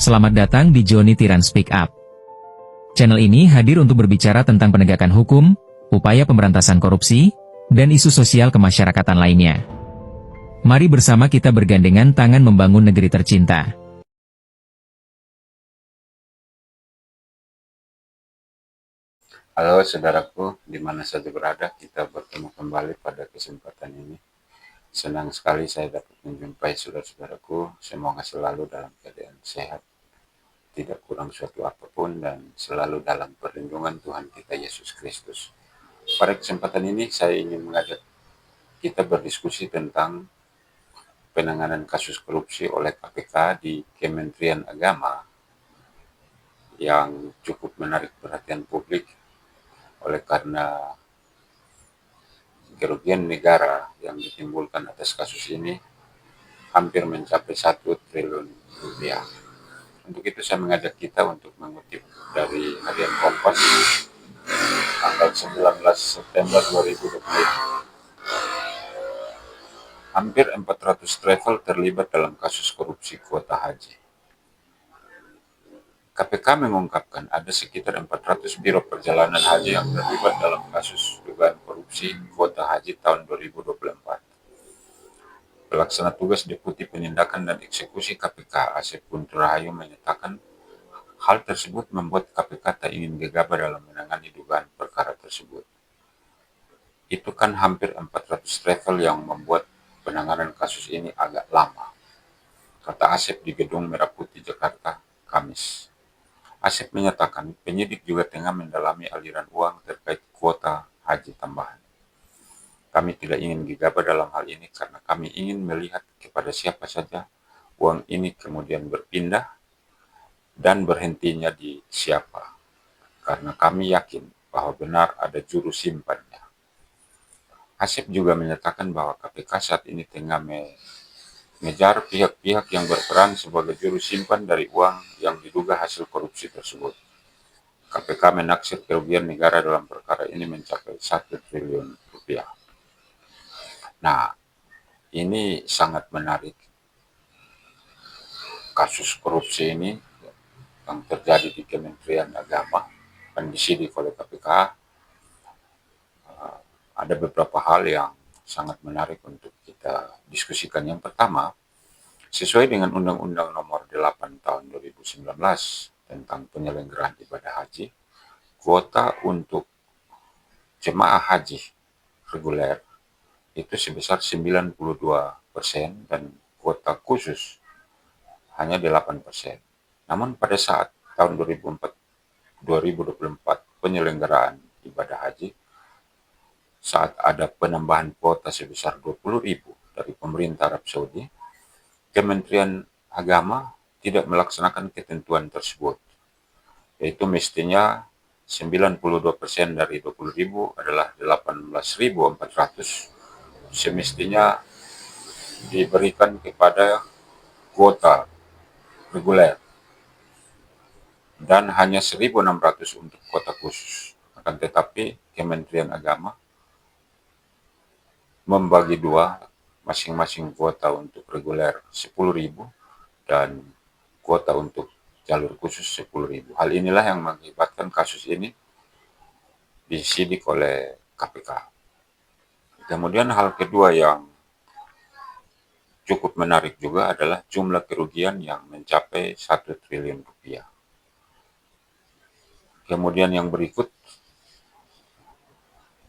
Selamat datang di Joni Tiran Speak Up. Channel ini hadir untuk berbicara tentang penegakan hukum, upaya pemberantasan korupsi, dan isu sosial kemasyarakatan lainnya. Mari bersama kita bergandengan tangan membangun negeri tercinta. Halo saudaraku, di mana saja berada, kita bertemu kembali pada kesempatan ini. Senang sekali saya dapat menjumpai saudara-saudaraku, semoga selalu dalam keadaan sehat, tidak kurang suatu apapun, dan selalu dalam perlindungan Tuhan kita Yesus Kristus. Pada kesempatan ini saya ingin mengajak kita berdiskusi tentang penanganan kasus korupsi oleh KPK di Kementerian Agama yang cukup menarik perhatian publik oleh karena kerugian negara yang ditimbulkan atas kasus ini hampir mencapai 1 triliun rupiah. Untuk itu saya mengajak kita untuk mengutip dari harian Kompas tanggal 19 September 2020. Hampir 400 travel terlibat dalam kasus korupsi kuota haji. KPK mengungkapkan ada sekitar 400 biro perjalanan haji yang terlibat dalam kasus dugaan korupsi kuota haji tahun 2024. Pelaksana tugas Deputi Penindakan dan Eksekusi KPK Asep Guntur Rahayu menyatakan hal tersebut membuat KPK tak ingin gegabah dalam menangani dugaan perkara tersebut. Itu kan hampir 400 travel yang membuat penanganan kasus ini agak lama, kata Asep di Gedung Merah Putih Jakarta, Kamis. Asep menyatakan penyidik juga tengah mendalami aliran uang terkait kuota haji tambahan. Kami tidak ingin gegabah dalam hal ini karena kami ingin melihat kepada siapa saja uang ini kemudian berpindah dan berhentinya di siapa. Karena kami yakin bahwa benar ada juru simpannya. Asep juga menyatakan bahwa KPK saat ini tengah mengejar pihak-pihak yang berperan sebagai juru simpan dari uang yang diduga hasil korupsi tersebut. KPK menaksir kerugian negara dalam perkara ini mencapai 1 triliun rupiah. Nah, ini sangat menarik. Kasus korupsi ini yang terjadi di Kementerian Agama dan disidik oleh KPK, ada beberapa hal yang sangat menarik untuk kita diskusikan. Yang pertama, sesuai dengan Undang-Undang Nomor 8 Tahun 2019 tentang penyelenggaraan ibadah haji, kuota untuk jemaah haji reguler itu sebesar 92% dan kuota khusus hanya 8%. Namun pada saat tahun 2024 penyelenggaraan ibadah haji, saat ada penambahan kuota sebesar 20.000 dari pemerintah Arab Saudi, Kementerian Agama tidak melaksanakan ketentuan tersebut, yaitu mestinya 92% dari 20.000 adalah 18.400 semestinya diberikan kepada kuota reguler dan hanya 1.600 untuk kuota khusus. Akan tetapi Kementerian Agama membagi dua, masing-masing kuota untuk reguler 10.000 dan kuota untuk jalur khusus 10.000. Hal inilah yang mengakibatkan kasus ini disidik oleh KPK. Kemudian hal kedua yang cukup menarik juga adalah jumlah kerugian yang mencapai 1 triliun rupiah. Kemudian yang berikut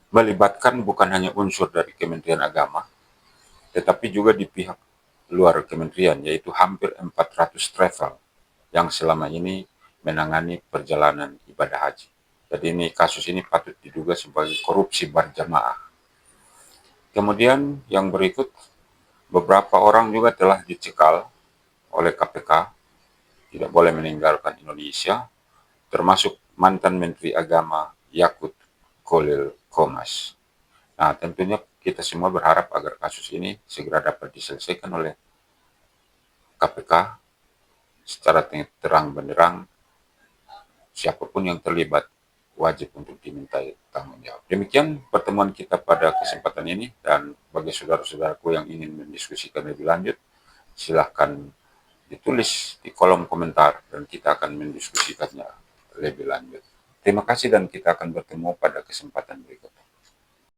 melibatkan bukan hanya unsur dari Kementerian Agama, tetapi juga di pihak luar kementerian, yaitu hampir 400 travel yang selama ini menangani perjalanan ibadah haji. Jadi kasus ini patut diduga sebagai korupsi berjamaah. Kemudian yang berikut, beberapa orang juga telah dicekal oleh KPK, tidak boleh meninggalkan Indonesia, termasuk mantan Menteri Agama Yakut Khalil Qomas. Nah, tentunya kita semua berharap agar kasus ini segera dapat diselesaikan oleh KPK secara terang benderang. Siapapun yang terlibat wajib untuk dimintai tanggung jawab. Demikian pertemuan kita pada kesempatan ini, dan bagi saudara-saudaraku yang ingin mendiskusikan lebih lanjut, silahkan ditulis di kolom komentar dan kita akan mendiskusikannya lebih lanjut. Terima kasih dan kita akan bertemu pada kesempatan berikutnya.